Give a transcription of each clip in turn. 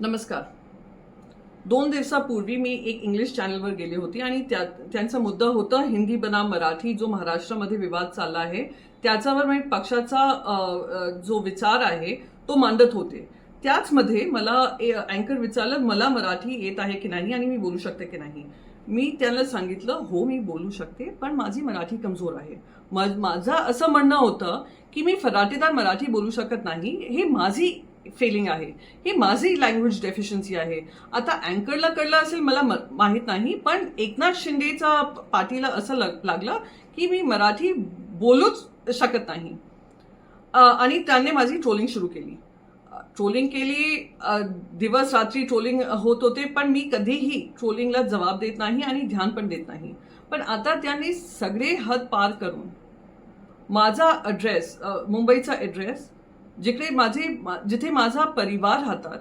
नमस्कार. 2 दिवसापूर्वी मी एक इंग्लिश चॅनलवर गेली होती आणि त्यांचा मुद्दा होता हिंदी बनाम मराठी जो महाराष्ट्रामध्ये विवाद चालला आहे त्याच्यावर मी पक्षाचा जो विचार आहे तो मांडत होते. त्याचमध्ये मला अँकर विचारलं मला मराठी येत आहे की नाही आणि मी बोलू शकते की नाही. मी त्यांना सांगितलं हो मी बोलू शकते पण माझी मराठी कमजोर आहे. माझं असं म्हणणं होतं की मी फराटेदार मराठी बोलू शकत नाही. हे माझी फेलिंग आहे, ही माझी लँग्वेज डेफिशियन्सी आहे. आता अँकरला कळलं असेल मला माहीत नाही पण एकनाथ शिंदेचा पाठीला असं लागलं की मी मराठी बोलूच शकत नाही आणि त्यांनी माझी ट्रोलिंग सुरू केली. दिवस रात्री ट्रोलिंग होत होते पण मी कधीही ट्रोलिंगला जबाब देत नाही आणि ध्यान पण देत नाही. पण आता त्यांनी सगळे हद पार करून माझा ॲड्रेस मुंबईचा ॲड्रेस जिथे माझा परिवार राहतात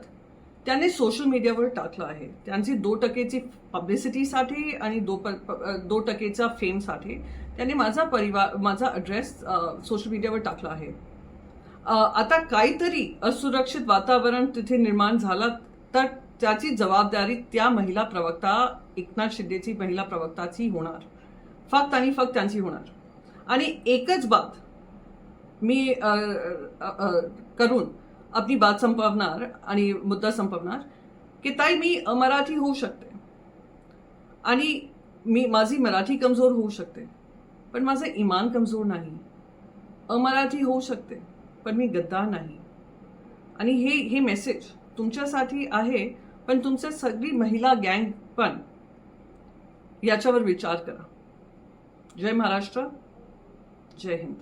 त्यांनी सोशल मीडियावर टाकलं आहे. त्यांची 2% पब्लिसिटीसाठी आणि 2% फेमसाठी त्यांनी माझा ॲड्रेस सोशल मीडियावर टाकला आहे. आता काहीतरी असुरक्षित वातावरण तिथे निर्माण झालं तर त्याची जबाबदारी त्या महिला प्रवक्ता एकनाथ शिंदेची महिला प्रवक्ताची होणार, फक्त आणि फक्त त्यांची होणार. आणि एकच बात मी करून आपली बात संपवणार आणि मुद्दा संपवणार की ताई मी अमराठी होऊ शकते आणि माझी मराठी कमजोर होऊ शकते पण माझं इमान कमजोर नाही. अमराठी होऊ शकते पण मी गद्दार नाही. आणि हे मेसेज तुमच्यासाठी आहे पण तुमच्या सगळी महिला गँग पण याच्यावर विचार करा. जय महाराष्ट्र, जय हिंद.